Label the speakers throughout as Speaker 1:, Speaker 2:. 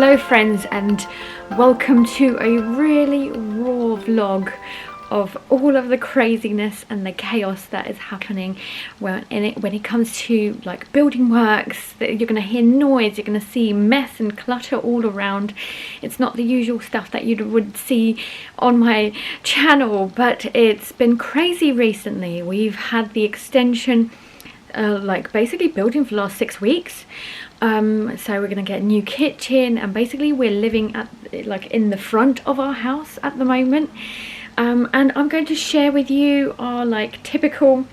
Speaker 1: Hello friends, and welcome to a really raw vlog of all of the craziness and the chaos that is happening when it comes to like building works. That you're going to hear noise, you're going to see mess and clutter all around. It's not the usual stuff that you would see on my channel, but it's been crazy recently. We've had the extension like basically building for the last 6 weeks. So we're gonna get a new kitchen, and basically we're living at like in the front of our house at the moment. And I'm going to share with you our like typical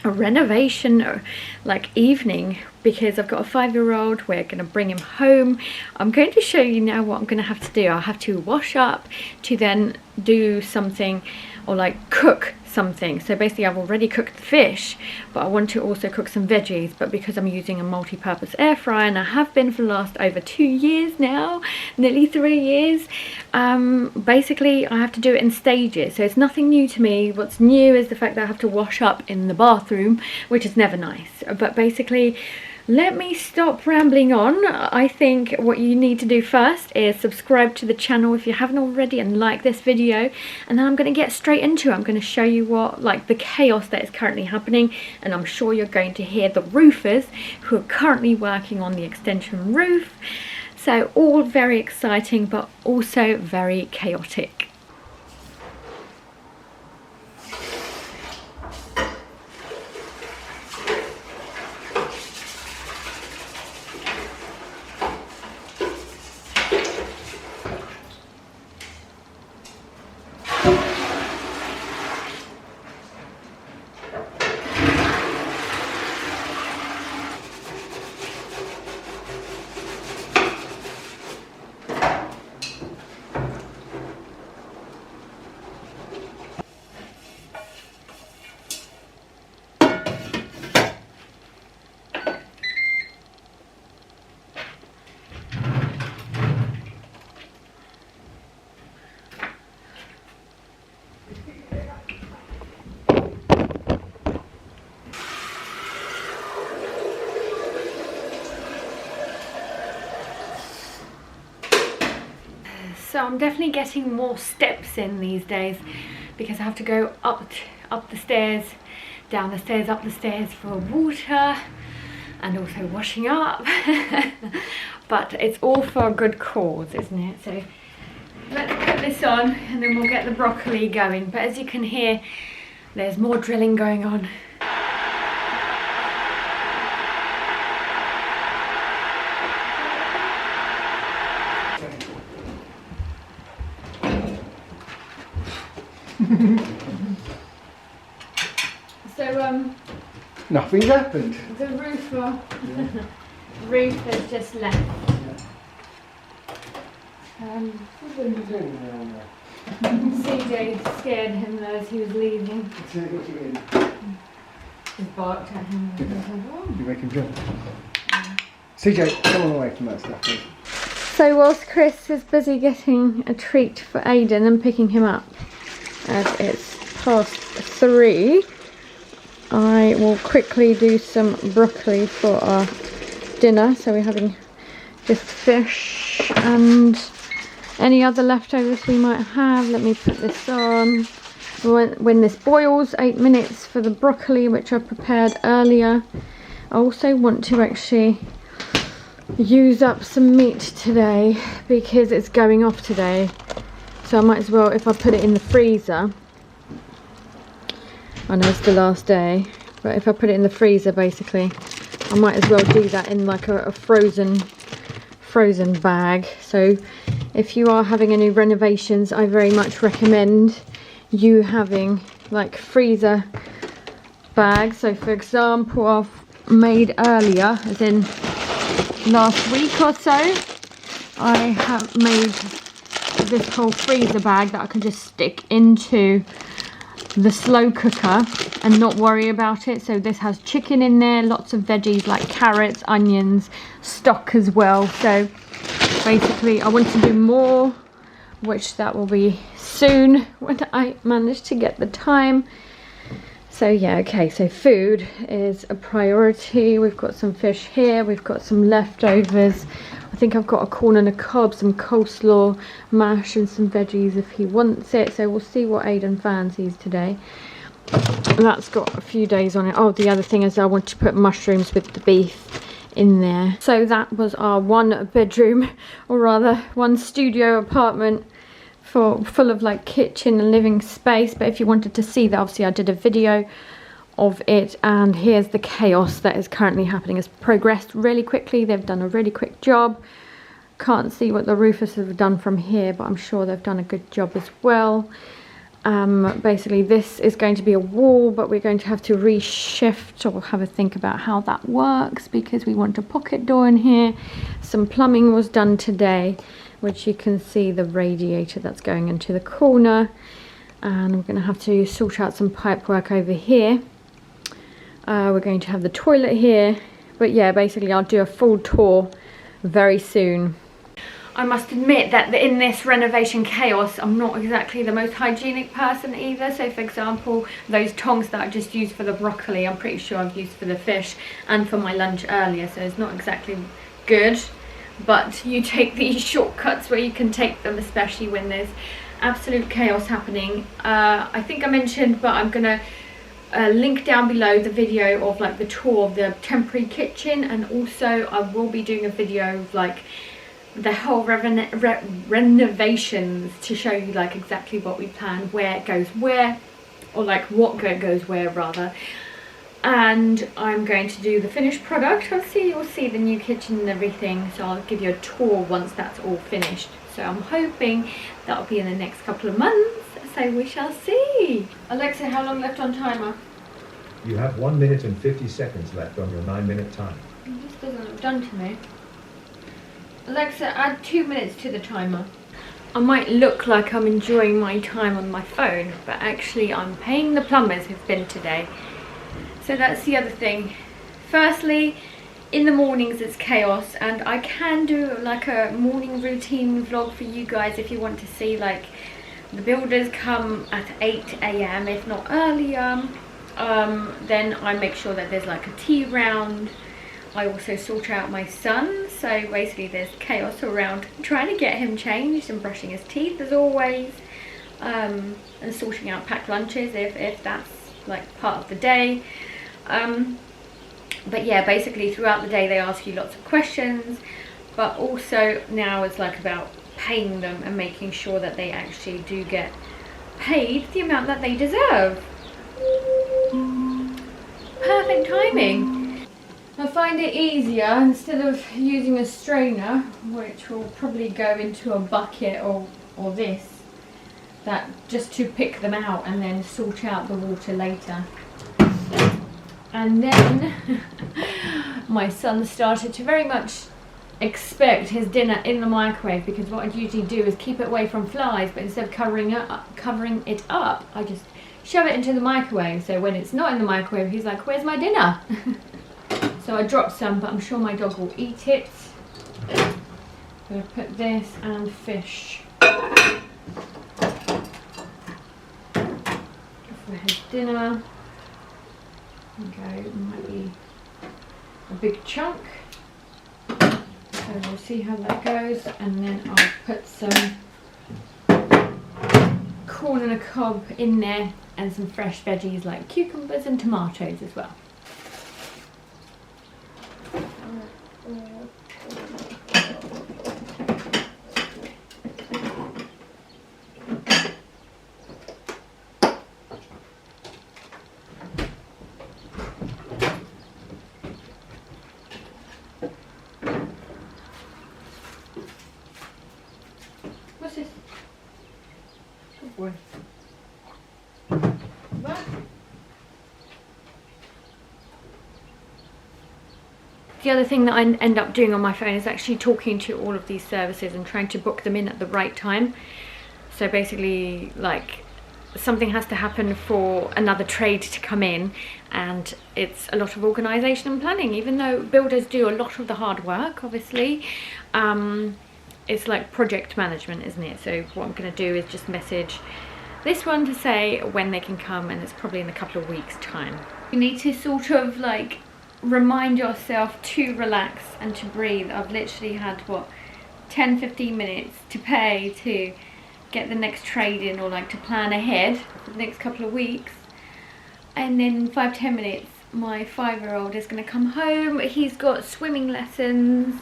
Speaker 1: renovation like evening, because I've got a 5-year-old. We're gonna bring him home. I'm going to show you now what I'm gonna have to do. I have to wash up to then do something, or like cook something. So basically I've already cooked the fish, but I want to also cook some veggies. But because I'm using a multi-purpose air fryer, and I have been for the last over 2 years now, nearly 3 years, basically I have to do it in stages. So it's nothing new to me. What's new is the fact that I have to wash up in the bathroom, which is never nice. But basically, let me stop rambling on. I think what you need to do first is subscribe to the channel if you haven't already, and like this video, and then I'm going to get straight into it. I'm going to show you what like the chaos that is currently happening, and I'm sure you're going to hear the roofers who are currently working on the extension roof. So all very exciting, but also very chaotic. So I'm definitely getting more steps in these days, because I have to go up the stairs, down the stairs, up the stairs for water, and also washing up. But it's all for a good cause, isn't it? So let's put this on, and then we'll get the broccoli going. But as you can hear, there's more drilling going on. So
Speaker 2: nothing's happened.
Speaker 1: The roofer, roof has just left.
Speaker 2: What are you doing around there?
Speaker 1: CJ scared him as he was leaving.
Speaker 2: What's he doing?
Speaker 1: He barked at him.
Speaker 2: You make him jump. CJ, come on away from that stuff, please.
Speaker 1: So whilst Chris is busy getting a treat for Aiden and picking him up, as it's past 3, I will quickly do some broccoli for our dinner. So we're having just fish and any other leftovers we might have. Let me put this on. When this boils, 8 minutes for the broccoli, which I prepared earlier. I also want to actually use up some meat today, because it's going off today. So I might as well, if I put it in the freezer, I know it's the last day, but if I put it in the freezer, basically I might as well do that in like a frozen bag. So if you are having any renovations, I very much recommend you having like freezer bags. So for example, I've made earlier, as in last week or so, I have made this whole freezer bag that I can just stick into the slow cooker and not worry about it. So this has chicken in there, lots of veggies like carrots, onions, stock as well. So basically I want to do more, which that will be soon when I manage to get the time. So yeah, okay, so food is a priority. We've got some fish here, we've got some leftovers. I I think I've got a corn and a cob, some coleslaw, mash and some veggies if he wants it. So we'll see what Aidan fancies today. And that's got a few days on it. Oh, the other thing is I want to put mushrooms with the beef in there. So that was our 1 bedroom, or rather 1 studio apartment full of like kitchen and living space. But if you wanted to see that, obviously I did a video of it, and here's the chaos that is currently happening. It's progressed really quickly. They've done a really quick job. Can't see what the roofers have done from here, but I'm sure they've done a good job as well. Basically this is going to be a wall, but we're going to have to reshift or have a think about how that works, because we want a pocket door in here. Some plumbing was done today, which you can see the radiator that's going into the corner, and we're going to have to sort out some pipe work over here. We're going to have the toilet here, but yeah, basically I'll do a full tour very soon. I must admit that in this renovation chaos, I'm not exactly the most hygienic person either. So for example, those tongs that I just used for the broccoli, I'm pretty sure I've used for the fish and for my lunch earlier. So it's not exactly good, but you take these shortcuts where you can take them, especially when there's absolute chaos happening. I think I mentioned, but I'm gonna link down below the video of like the tour of the temporary kitchen, and also I will be doing a video of like the whole renovations to show you like exactly what we plan, where it goes where, or like what goes where rather. And I'm going to do the finished product. You'll see the new kitchen and everything, so I'll give you a tour once that's all finished. So I'm hoping that'll be in the next couple of months, so we shall see. Alexa, how long left on timer?
Speaker 3: You have 1 minute and 50 seconds left on your 9-minute time.
Speaker 1: This doesn't look done to me. Alexa, add 2 minutes to the timer. I might look like I'm enjoying my time on my phone, but actually I'm paying the plumbers who've been today. So that's the other thing. Firstly, in the mornings it's chaos, and I can do like a morning routine vlog for you guys if you want to see. Like the builders come at 8 AM, if not earlier. Then I make sure that there's like a tea round. I also sort out my son, so basically there's chaos around trying to get him changed and brushing his teeth as always, and sorting out packed lunches if that's like part of the day. But yeah, basically throughout the day they ask you lots of questions, but also now it's like about paying them and making sure that they actually do get paid the amount that they deserve. Perfect timing. I find it easier, instead of using a strainer, which will probably go into a bucket or this, that just to pick them out and then sort out the water later. And then my son started to very much expect his dinner in the microwave, because what I'd usually do is keep it away from flies, but instead of covering it up, I just shove it into the microwave. So when it's not in the microwave, he's like, "Where's my dinner?" So I dropped some, but I'm sure my dog will eat it. I'm going to put this and fish for his dinner. Okay, it might be a big chunk. So we'll see how that goes, and then I'll put some corn and a cob in there, and some fresh veggies like cucumbers and tomatoes as well. What's this? Good boy. What? The other thing that I end up doing on my phone is actually talking to all of these services and trying to book them in at the right time. So basically, like, something has to happen for another trade to come in, and it's a lot of organisation and planning. Even though builders do a lot of the hard work, obviously, it's like project management, isn't it? So what I'm going to do is just message this one to say when they can come, and it's probably in a couple of weeks' time. You need to sort of like remind yourself to relax and to breathe. I've literally had, what, 10-15 minutes to pay to get the next trade in, or like to plan ahead for the next couple of weeks. And then in 5-10 minutes, my 5-year-old is going to come home. He's got swimming lessons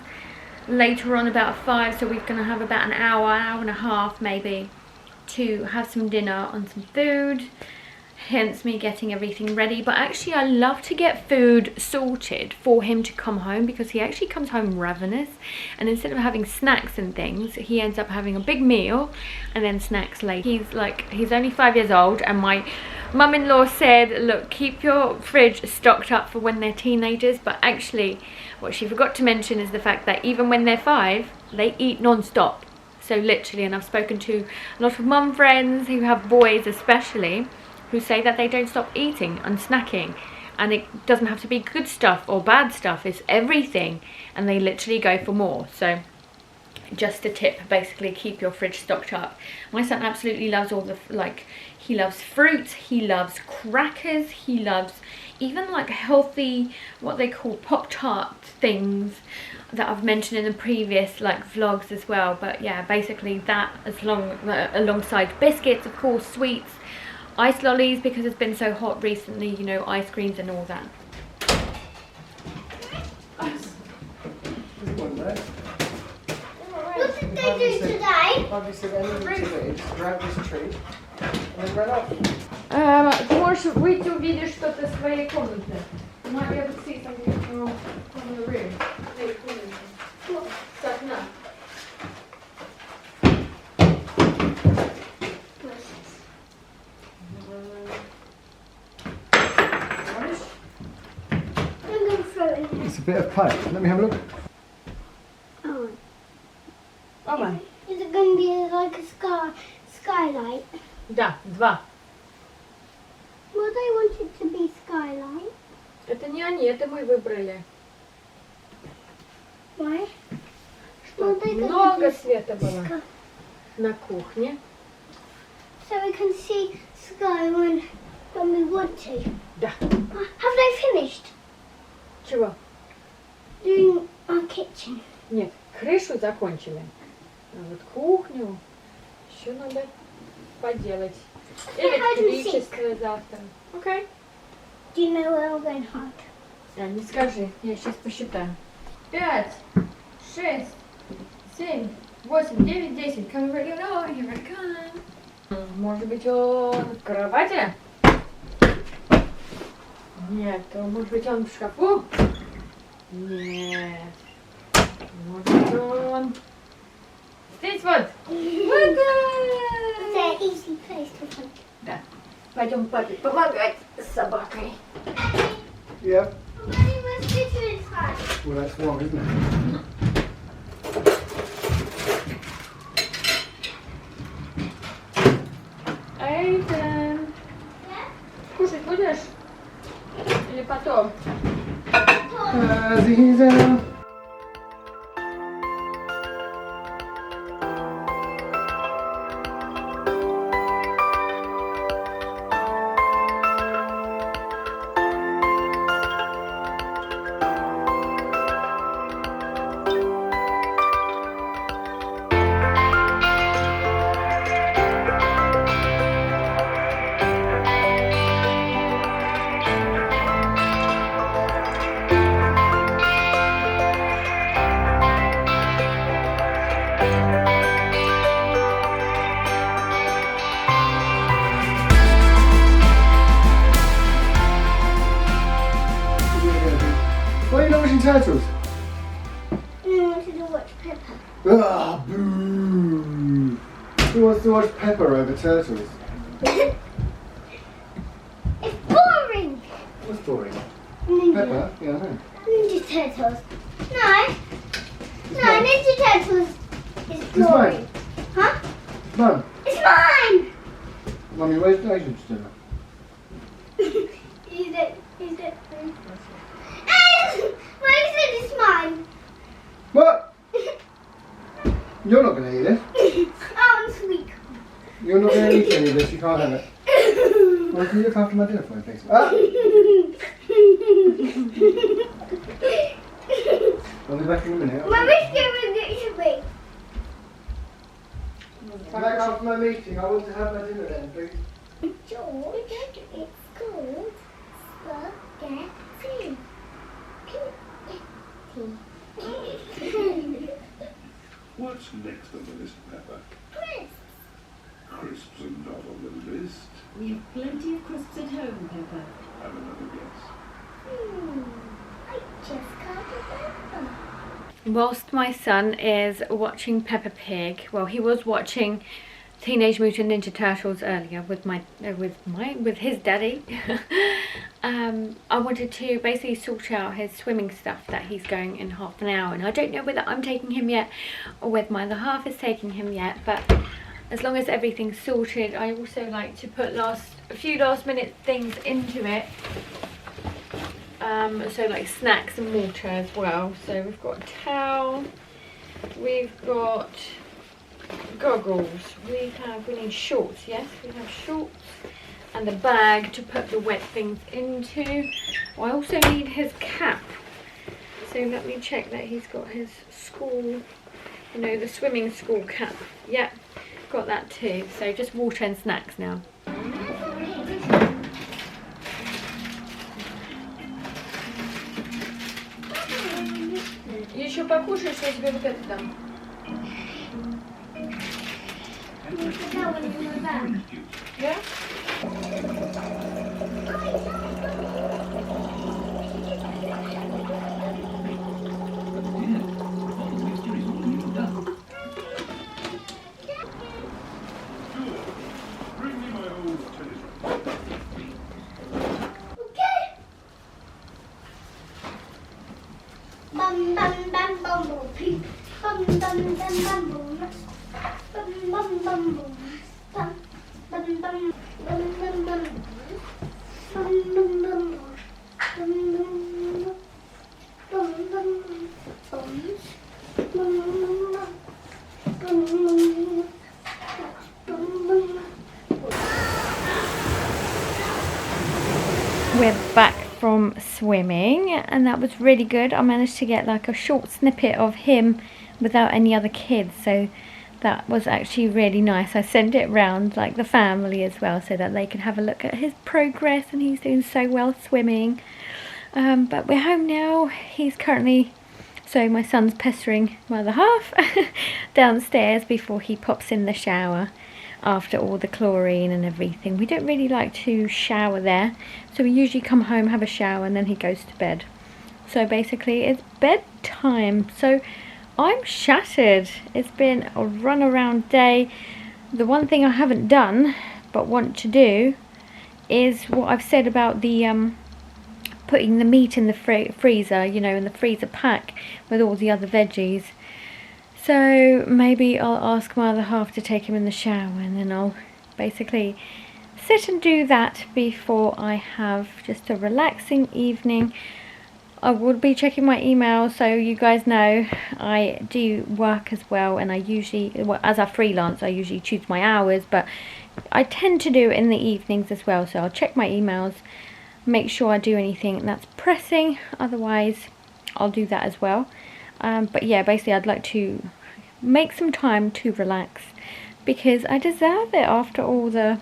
Speaker 1: later on about 5, so we're going to have about an hour and a half maybe to have some dinner on some food, hence me getting everything ready. But actually I love to get food sorted for him to come home, because he actually comes home ravenous, and instead of having snacks and things, he ends up having a big meal and then snacks later. He's only 5 years old, and my mum-in-law said, look, keep your fridge stocked up for when they're teenagers. But actually what she forgot to mention is the fact that even when they're 5, they eat non-stop. So literally, and I've spoken to a lot of mum friends who have boys especially, who say that they don't stop eating and snacking, and it doesn't have to be good stuff or bad stuff, it's everything, and they literally go for more. So just a tip, basically keep your fridge stocked up. My son absolutely loves all the, like, he loves fruit, he loves crackers, he loves even like healthy, what they call Pop-Tart things that I've mentioned in the previous like vlogs as well. But yeah, basically that, alongside biscuits, of course, sweets, ice lollies, because it's been so hot recently, you know, ice creams and all that.
Speaker 4: What did they do today?
Speaker 2: Bobby said anything to do, just grab this tree and then run off.
Speaker 1: Ты можешь выйти, увидишь что-то из своей комнаты. You might be able to see something from the room. Своей комнаты. С окна.
Speaker 4: I'm going to throw it in.
Speaker 2: It's a bit of paint. Let me have a look.
Speaker 4: Oh.
Speaker 1: Оба.
Speaker 4: Is it going to be like a skylight?
Speaker 1: Да, 2.
Speaker 4: Well, they want it to be skylight.
Speaker 1: Это не они, это мы выбрали.
Speaker 4: Why?
Speaker 1: Что много света было на кухне.
Speaker 4: So we can see sky when we want to.
Speaker 1: Да.
Speaker 4: Have they finished
Speaker 1: Чего?
Speaker 4: doing our kitchen?
Speaker 1: Нет, крышу закончили. А вот кухню еще надо поделать. Электричество завтра. Окей.
Speaker 4: Do you know where we're going hard?
Speaker 1: Не скажи, я сейчас посчитаю. 5, 6, 7, 8, 9, 10. Come over, you know, here I come. Может быть, он в кровати? Нет, может быть, он в шкафу? Нет. Может быть, он здесь вот. Вот
Speaker 4: It's an easy place to find.
Speaker 1: Да. Пойдем папе помогать с собакой.
Speaker 2: Yeah.
Speaker 4: Mommy, where's the inside?
Speaker 2: Well, that's wrong, isn't it?
Speaker 1: Эйден, кушать будешь? Или потом?
Speaker 2: Aziza. Why are you not watching Turtles?
Speaker 4: I wanted to watch Peppa.
Speaker 2: Ah, boo! Who wants to watch Pepper over Turtles?
Speaker 4: It's boring.
Speaker 2: What's boring?
Speaker 4: Ninja.
Speaker 2: Pepper? Yeah, I know.
Speaker 4: Ninja Turtles. No, Ninja Turtles is
Speaker 2: It's
Speaker 4: boring.
Speaker 2: mine.
Speaker 4: Huh?
Speaker 2: Mum,
Speaker 4: It's mine.
Speaker 2: Mummy, where's Asian dinner?
Speaker 4: Is it? Why is it it's mine?
Speaker 2: What? You're not going to eat it.
Speaker 4: Oh, I'm sweet.
Speaker 2: You're not going to eat any of this. You can't have it. Well, can you look after my dinner for me, please? Ah! I'll be back in a minute.
Speaker 4: Mummy's doing it to me.
Speaker 2: Can I go after my meeting? I want to have my dinner then, please.
Speaker 4: George, it's called spaghetti.
Speaker 5: What's next on the list, Pepper?
Speaker 4: Crisps.
Speaker 5: Crisps are not on the list.
Speaker 6: We have plenty of crisps at home, Pepper.
Speaker 5: Have another guess.
Speaker 4: I just can't remember.
Speaker 1: Whilst my son is watching Peppa Pig, well, he was watching Teenage Mutant Ninja Turtles earlier with his daddy. I wanted to basically sort out his swimming stuff that he's going in half an hour, and I don't know whether I'm taking him yet or whether my other half is taking him yet, but as long as everything's sorted, I also like to put a few last minute things into it. So like snacks and water as well. So we've got a towel, we've got goggles, we need shorts, yes, we have shorts, and a bag to put the wet things into. I also need his cap, so let me check that he's got his school, the swimming school cap. Yep, got that too. So just water and snacks now. Еще покушаешь, я тебе вот это дам. Yeah?
Speaker 5: Bring me my old telephone.
Speaker 4: Bum bum bum bum bum pee. Bum bum bum bum bum. Bum bum bum bum. Bum bum bum bum bum bum. Bum bum bum. Bum bum. Bum bum. Bums. Bum bum. Bum bum. Bum bum.
Speaker 1: We're back from swimming, and that was really good. I managed to get like a short snippet of him without any other kids, so that was actually really nice. I sent it round like the family as well, so that they can have a look at his progress, and he's doing so well swimming. But we're home now. He's currently, so my son's pestering my other half downstairs before he pops in the shower after all the chlorine and everything. We don't really like to shower there, so we usually come home, have a shower, and then he goes to bed. So basically it's bedtime, so I'm shattered. It's been a run around day. The one thing I haven't done but want to do is what I've said about the putting the meat in the freezer, in the freezer pack with all the other veggies. So maybe I'll ask my other half to take him in the shower, and then I'll basically sit and do that before I have just a relaxing evening. I will be checking my email, so you guys know I do work as well, and I usually, well, as a freelance, I usually choose my hours, but I tend to do it in the evenings as well, so I'll check my emails, make sure I do anything that's pressing, otherwise I'll do that as well. But yeah, basically I'd like to make some time to relax because I deserve it after all the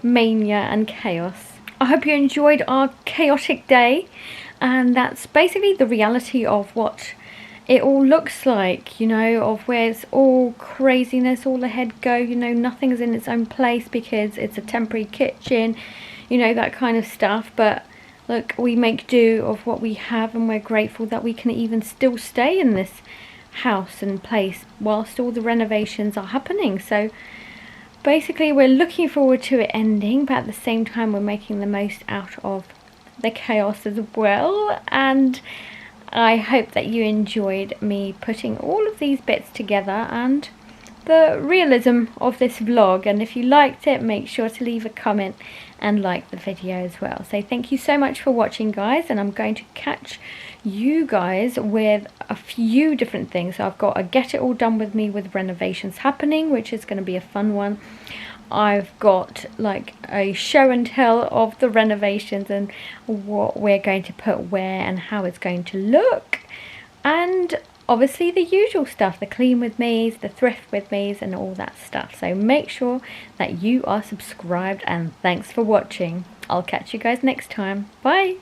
Speaker 1: mania and chaos. I hope you enjoyed our chaotic day, and that's basically the reality of what it all looks like, of where it's all craziness, all ahead go, nothing's in its own place because it's a temporary kitchen, that kind of stuff. But look, we make do of what we have, and we're grateful that we can even still stay in this house and place whilst all the renovations are happening. So basically we're looking forward to it ending, but at the same time we're making the most out of the chaos as well. And I hope that you enjoyed me putting all of these bits together and the realism of this vlog. And if you liked it, make sure to leave a comment and like the video as well. So thank you so much for watching, guys, and I'm going to catch you guys with a few different things. So I've got a get it all done with me with renovations happening, which is going to be a fun one. I've got like a show and tell of the renovations and what we're going to put where and how it's going to look. And obviously the usual stuff, the clean with me's, the thrift with me's and all that stuff. So make sure that you are subscribed, and thanks for watching. I'll catch you guys next time. Bye!